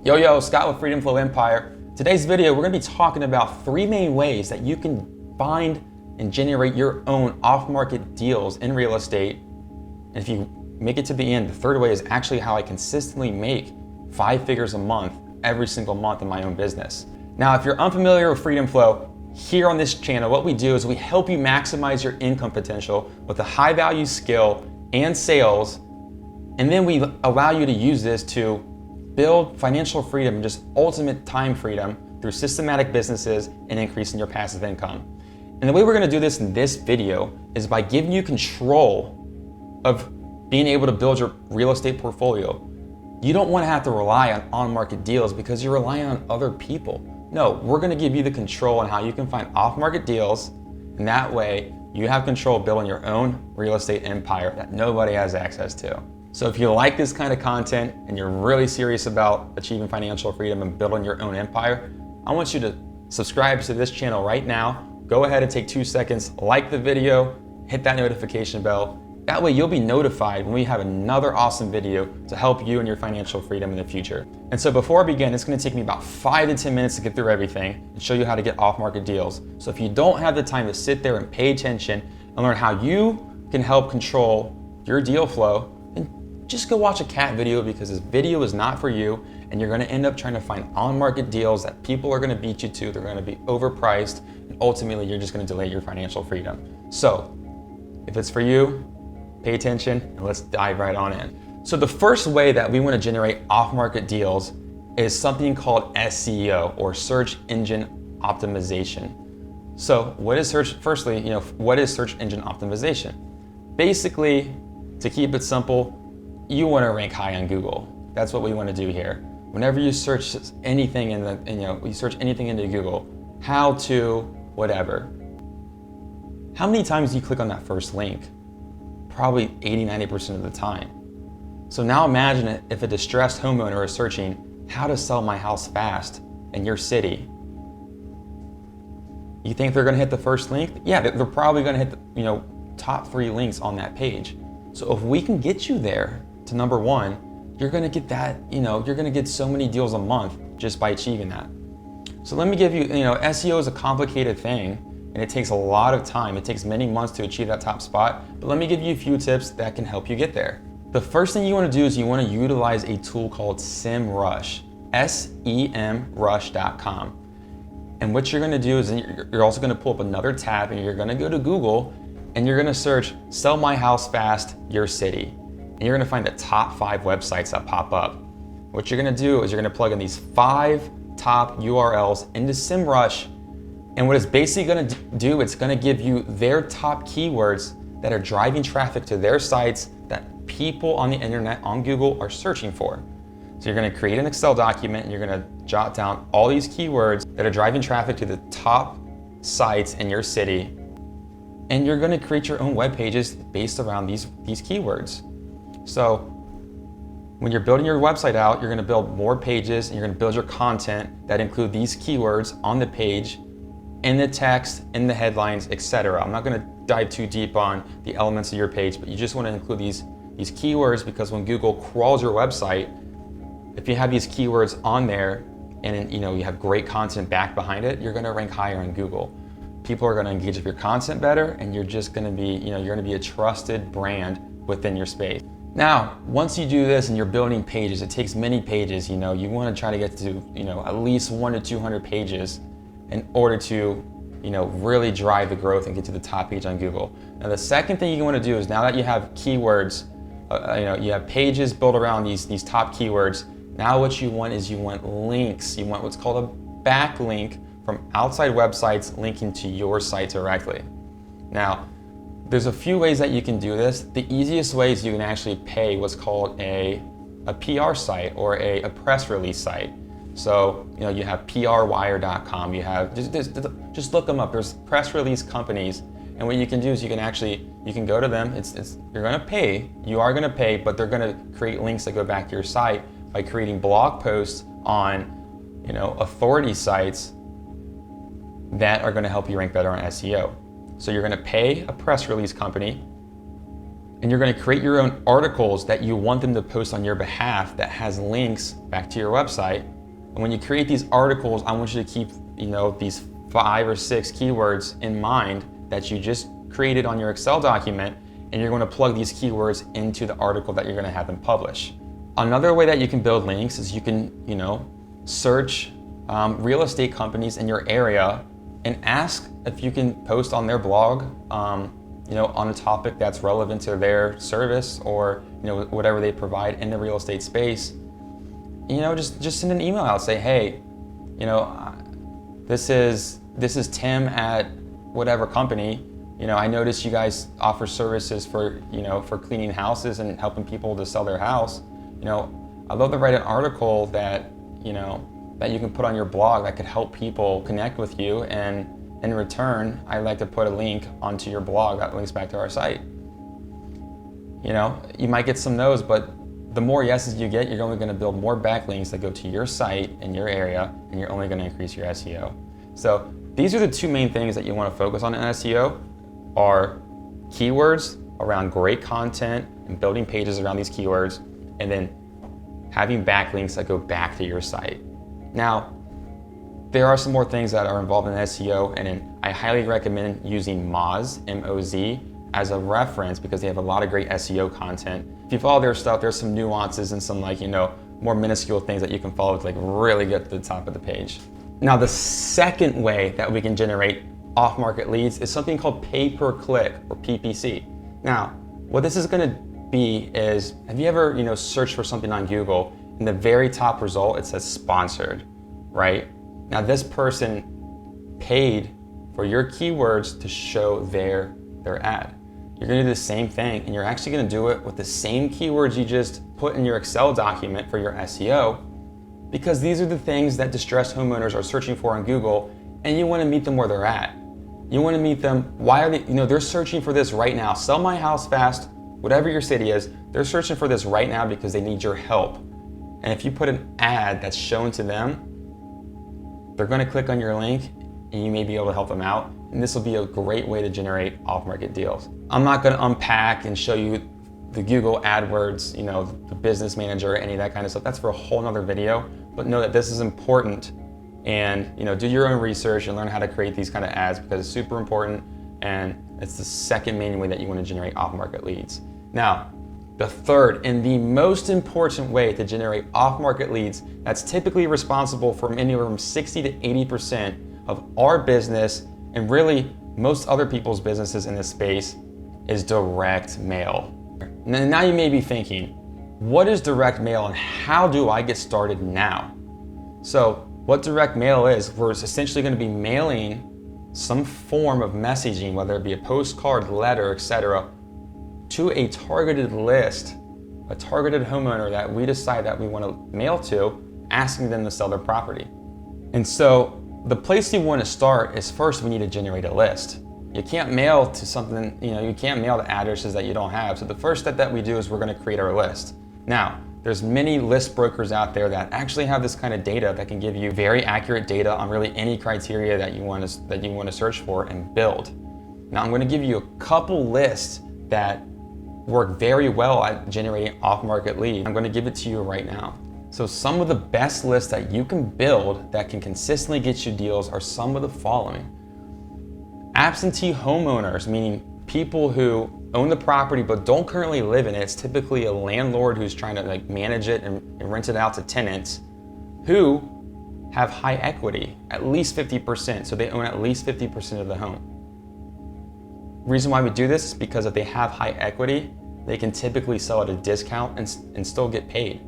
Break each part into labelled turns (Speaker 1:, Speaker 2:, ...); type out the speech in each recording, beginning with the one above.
Speaker 1: Yo, Scott with Freedom Flow Empire. Today's video, we're gonna be talking about 3 main ways that you can find and generate your own off-market deals in real estate. And if you make it to the end, the third way is actually how I consistently make 5 figures a month, every single month in my own business. Now, if you're unfamiliar with Freedom Flow, here on this channel, what we do is we help you maximize your income potential with a high value skill and sales. And then we allow you to use this to build financial freedom and just ultimate time freedom through systematic businesses and increasing your passive income. And the way we're gonna do this in this video is by giving you control of being able to build your real estate portfolio. You don't wanna have to rely on market deals because you're relying on other people. No, we're gonna give you the control on how you can find off-market deals, and that way you have control of building your own real estate empire that nobody has access to. So if you like this kind of content and you're really serious about achieving financial freedom and building your own empire, I want you to subscribe to this channel right now. Go ahead and take 2 seconds, like the video, hit that notification bell. That way you'll be notified when we have another awesome video to help you and your financial freedom in the future. And so before I begin, it's gonna take me about 5 to 10 minutes to get through everything and show you how to get off-market deals. So if you don't have the time to sit there and pay attention and learn how you can help control your deal flow, just go watch a cat video, because this video is not for you, and you're gonna end up trying to find on-market deals that people are gonna beat you to. They're gonna be overpriced, and ultimately you're just gonna delay your financial freedom. So if it's for you, pay attention and let's dive right on in. So the first way that we wanna generate off-market deals is something called SEO, or search engine optimization. So what is what is search engine optimization? Basically, to keep it simple, you want to rank high on Google. That's what we want to do here. Whenever you search anything you search anything into Google, how to whatever. How many times do you click on that first link? Probably 80-90% of the time. So now imagine it if a distressed homeowner is searching how to sell my house fast in your city. You think they're going to hit the first link? Yeah, they're probably going to hit the top 3 links on that page. So if we can get you there to number 1, you're gonna get that, you're gonna get so many deals a month just by achieving that. So let me give you, SEO is a complicated thing and it takes a lot of time. It takes many months to achieve that top spot, but let me give you a few tips that can help you get there. The first thing you wanna do is you wanna utilize a tool called SEMrush, SEMrush.com. And what you're gonna do is you're also gonna pull up another tab and you're gonna go to Google and you're gonna search sell my house fast, your city. And you're gonna find the top 5 websites that pop up. What you're gonna do is you're gonna plug in these 5 top URLs into SEMrush. And what it's basically gonna do, it's gonna give you their top keywords that are driving traffic to their sites that people on the internet, on Google, are searching for. So you're gonna create an Excel document and you're gonna jot down all these keywords that are driving traffic to the top sites in your city. And you're gonna create your own web pages based around these keywords. So when you're building your website out, you're gonna build more pages and you're gonna build your content that include these keywords on the page, in the text, in the headlines, etc. I'm not gonna dive too deep on the elements of your page, but you just wanna include these keywords, because when Google crawls your website, if you have these keywords on there and you have great content back behind it, you're gonna rank higher on Google. People are gonna engage with your content better, and you're just gonna be, you're gonna be a trusted brand within your space. Now, once you do this and you're building pages, it takes many pages, you wanna try to get to, at least 100 to 200 pages in order to, really drive the growth and get to the top page on Google. Now, the second thing you wanna do is, now that you have keywords, you have pages built around these top keywords, now what you want is you want links. You want what's called a backlink from outside websites linking to your site directly. Now, there's a few ways that you can do this. The easiest way is you can actually pay what's called a PR site or a press release site. So you have prwire.com. You have just look them up. There's press release companies, and what you can do is you can go to them. You are gonna pay, but they're gonna create links that go back to your site by creating blog posts on authority sites that are gonna help you rank better on SEO. So you're gonna pay a press release company, And you're going to create your own articles that you want them to post on your behalf that has links back to your website. And when you create these articles, I want you to keep, these 5 or 6 keywords in mind that you just created on your Excel document, and you're going to plug these keywords into the article that you're going to have them publish. Another way that you can build links is you can, search real estate companies in your area and ask if you can post on their blog, on a topic that's relevant to their service or, whatever they provide in the real estate space. Just send an email out, say, hey, this is Tim at whatever company. I noticed you guys offer services for cleaning houses and helping people to sell their house. I'd love to write an article that you can put on your blog that could help people connect with you, and in return, I'd like to put a link onto your blog that links back to our site. You might get some no's, but the more yeses you get, you're only going to build more backlinks that go to your site in your area, and you're only going to increase your SEO. So these are the 2 main things that you want to focus on in SEO, are keywords around great content and building pages around these keywords, and then having backlinks that go back to your site. Now, there are some more things that are involved in SEO, and I highly recommend using Moz, M-O-Z, as a reference because they have a lot of great SEO content. If you follow their stuff, there's some nuances and some more minuscule things that you can follow to really get to the top of the page. Now, the second way that we can generate off-market leads is something called pay-per-click, or PPC. Now, what this is going to be is, have you ever searched for something on Google, in the very top result it says sponsored, right? Now, this person paid for your keywords to show their ad. You're going to do the same thing, and you're actually going to do it with the same keywords you just put in your Excel document for your SEO, because these are the things that distressed homeowners are searching for on Google, and you want to meet them where they're at. You want to meet them, why are they, they're searching for this right now. Sell my house fast, whatever your city is, they're searching for this right now because they need your help. And if you put an ad that's shown to them, they're going to click on your link, and you may be able to help them out. And this will be a great way to generate off-market deals. I'm not going to unpack and show you the Google AdWords, the business manager, any of that kind of stuff. That's for a whole nother video. But know that this is important, and do your own research and learn how to create these kind of ads, because it's super important, and it's the second main way that you want to generate off-market leads. Now, the third and the most important way to generate off-market leads that's typically responsible for anywhere from 60 to 80% of our business, and really most other people's businesses in this space, is direct mail. Now you may be thinking, what is direct mail and how do I get started now? So what direct mail is, we're essentially going to be mailing some form of messaging, whether it be a postcard, letter, etc., to a targeted list, a targeted homeowner that we decide that we want to mail to, asking them to sell their property. And so the place you want to start is, first we need to generate a list. You can't mail to something, you can't mail to addresses that you don't have. So the first step that we do is we're going to create our list. Now, there's many list brokers out there that actually have this kind of data that can give you very accurate data on really any criteria that you want to search for and build. Now, I'm going to give you a couple lists that work very well at generating off-market leads. I'm going to give it to you right now. So some of the best lists that you can build that can consistently get you deals are some of the following. Absentee homeowners, meaning people who own the property but don't currently live in it. It's typically a landlord who's trying to manage it and rent it out to tenants who have high equity, at least 50%. So they own at least 50% of the home. Reason why we do this is because if they have high equity, they can typically sell at a discount and still get paid.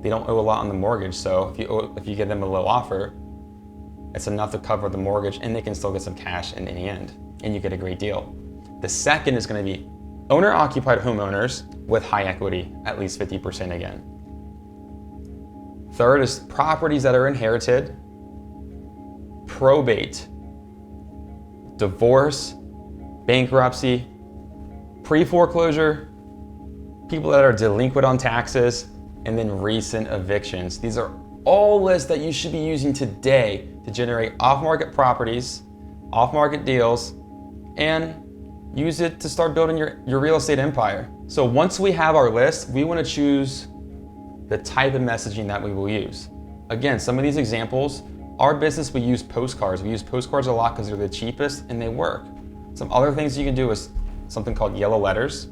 Speaker 1: They don't owe a lot on the mortgage, so if you give them a low offer, it's enough to cover the mortgage, and they can still get some cash in the end, and you get a great deal. The second is going to be owner-occupied homeowners with high equity, at least 50% again. Third is properties that are inherited, probate, divorce, bankruptcy, pre-foreclosure, people that are delinquent on taxes, and then recent evictions. These are all lists that you should be using today to generate off-market properties, off-market deals, and use it to start building your real estate empire. So once we have our list, we want to choose the type of messaging that we will use. Again, some of these examples, our business, we use postcards. We use postcards a lot because they're the cheapest and they work. Some other things you can do is something called yellow letters.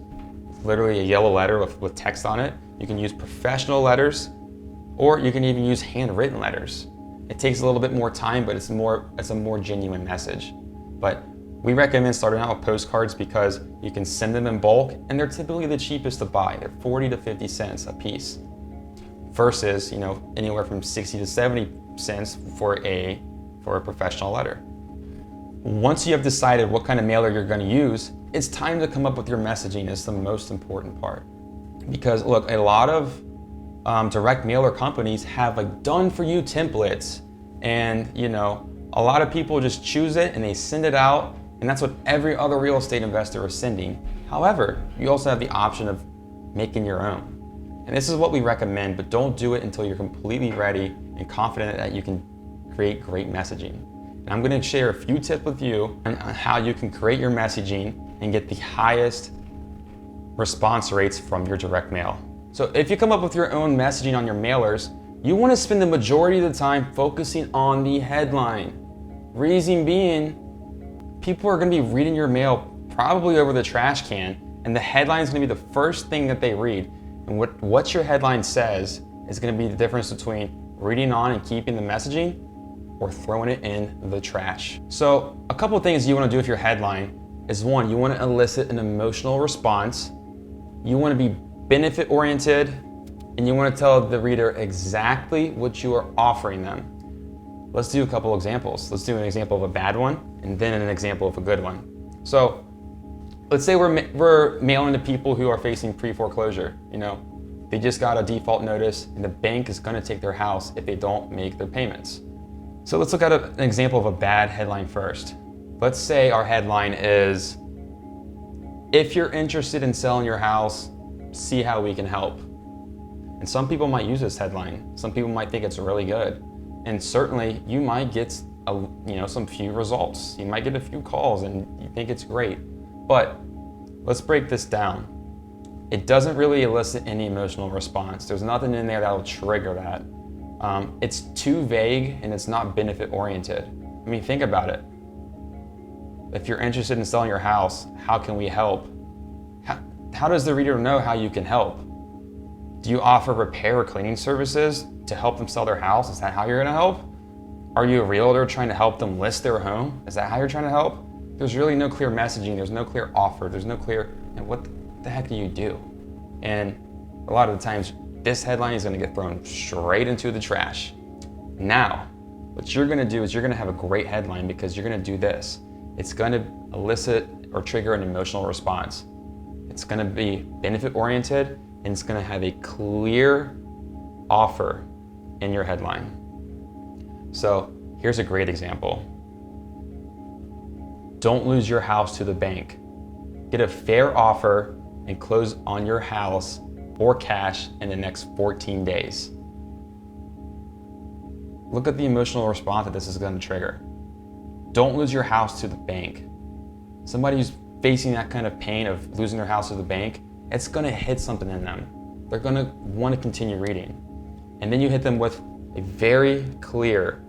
Speaker 1: It's literally a yellow letter with text on it. You can use professional letters, or you can even use handwritten letters. It takes a little bit more time, but it's a more genuine message. But we recommend starting out with postcards because you can send them in bulk and they're typically the cheapest to buy. They're 40 to 50 cents a piece versus, anywhere from 60 to 70 cents for a professional letter. Once you have decided what kind of mailer you're going to use, it's time to come up with your messaging. Is the most important part. Because look, a lot of direct mailer companies have done for you templates, and a lot of people just choose it and they send it out, and that's what every other real estate investor is sending. However, you also have the option of making your own. And this is what we recommend, but don't do it until you're completely ready and confident that you can create great messaging. And I'm going to share a few tips with you on how you can create your messaging and get the highest response rates from your direct mail. So if you come up with your own messaging on your mailers, you want to spend the majority of the time focusing on the headline. Reason being, people are going to be reading your mail probably over the trash can, and the headline is going to be the first thing that they read. And what your headline says is going to be the difference between reading on and keeping the messaging or throwing it in the trash. So a couple of things you want to do with your headline is, one, you want to elicit an emotional response. You want to be benefit oriented, and you want to tell the reader exactly what you are offering them. Let's do a couple examples. Let's do an example of a bad one and then an example of a good one. So let's say we're mailing to people who are facing pre-foreclosure. They just got a default notice and the bank is going to take their house if they don't make their payments. So let's look at an example of a bad headline first. Let's say our headline is, if you're interested in selling your house, see how we can help. And some people might use this headline. Some people might think it's really good. And certainly you might get some few results. You might get a few calls and you think it's great. But let's break this down. It doesn't really elicit any emotional response. There's nothing in there that'll trigger that. It's too vague and it's not benefit oriented. I mean, think about it. If you're interested in selling your house, how can we help? How does the reader know how you can help? Do you offer repair or cleaning services to help them sell their house? Is that how you're gonna help? Are you a realtor trying to help them list their home? Is that how you're trying to help? There's really no clear messaging. There's no clear offer. There's no clear, what the heck do you do? And a lot of the times, this headline is gonna get thrown straight into the trash. Now, what you're gonna do is you're gonna have a great headline because you're gonna do this. It's gonna elicit or trigger an emotional response. It's gonna be benefit oriented, and it's gonna have a clear offer in your headline. So here's a great example. Don't lose your house to the bank. Get a fair offer and close on your house or cash in the next 14 days. Look at the emotional response that this is going to trigger. Don't lose your house to the bank. Somebody who's facing that kind of pain of losing their house to the bank, it's going to hit something in them. They're going to want to continue reading. And then you hit them with a very clear,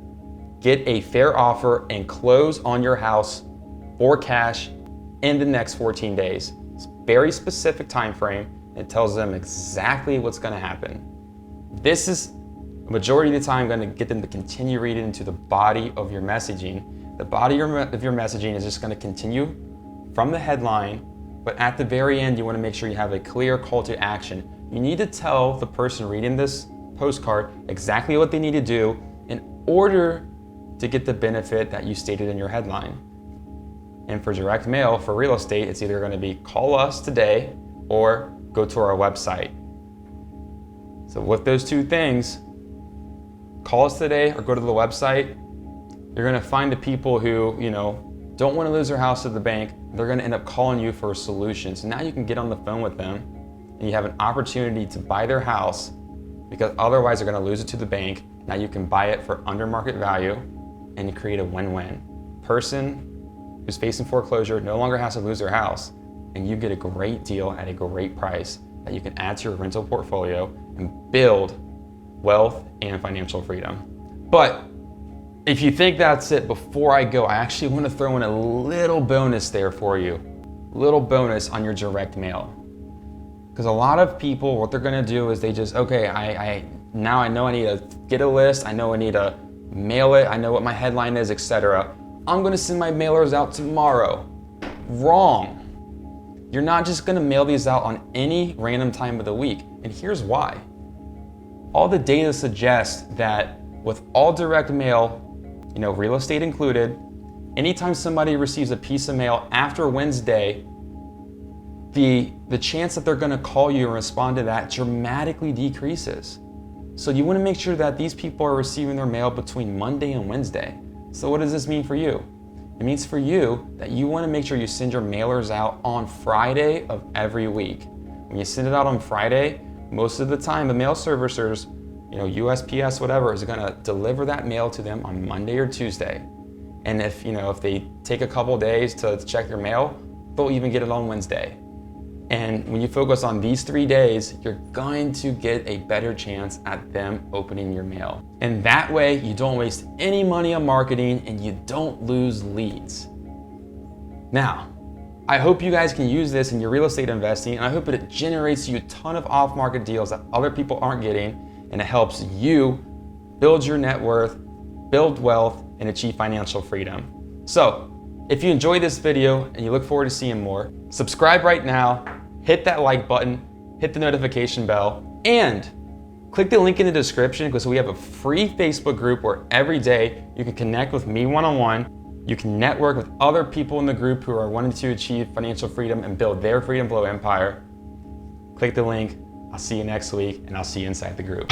Speaker 1: get a fair offer and close on your house or cash in the next 14 days. It's a very specific time frame. It tells them exactly what's going to happen. This is the majority of the time going to get them to continue reading into the body of your messaging. The body of your messaging is just going to continue from the headline, but at the very end, you want to make sure you have a clear call to action. You need to tell the person reading this postcard exactly what they need to do in order to get the benefit that you stated in your headline. And for direct mail, for real estate, it's either going to be call us today or go to our website. So with those two things, call us today or go to the website, you're going to find the people who, don't want to lose their house to the bank. They're going to end up calling you for a solution. So now you can get on the phone with them and you have an opportunity to buy their house, because otherwise they're going to lose it to the bank. Now you can buy it for under market value and you create a win-win. Person who's facing foreclosure no longer has to lose their house. and you get a great deal at a great price that you can add to your rental portfolio and build wealth and financial freedom. But if you think that's it, before I go, I actually want to throw in a little bonus there for you. Little bonus on your direct mail. Because a lot of people, what they're gonna do is they just, okay, now I know I need to get a list, I know I need to mail it, I know what my headline is, etc. I'm gonna send my mailers out tomorrow. Wrong. You're not just gonna mail these out on any random time of the week. And here's why. All the data suggests that with all direct mail, real estate included, anytime somebody receives a piece of mail after Wednesday, the chance that they're gonna call you and respond to that dramatically decreases. So you wanna make sure that these people are receiving their mail between Monday and Wednesday. So what does this mean for you? It means for you that you wanna make sure you send your mailers out on Friday of every week. When you send it out on Friday, most of the time the mail servicers, USPS, whatever, is gonna deliver that mail to them on Monday or Tuesday. And if they take a couple days to check their mail, they'll even get it on Wednesday. And when you focus on these 3 days, you're going to get a better chance at them opening your mail. And that way, you don't waste any money on marketing and you don't lose leads. Now, I hope you guys can use this in your real estate investing, and I hope it generates you a ton of off-market deals that other people aren't getting, and it helps you build your net worth, build wealth, and achieve financial freedom. So, if you enjoyed this video and you look forward to seeing more, subscribe right now, hit that like button, hit the notification bell, and click the link in the description because we have a free Facebook group where every day you can connect with me one-on-one. You can network with other people in the group who are wanting to achieve financial freedom and build their freedom flow empire. Click the link. I'll see you next week, and I'll see you inside the group.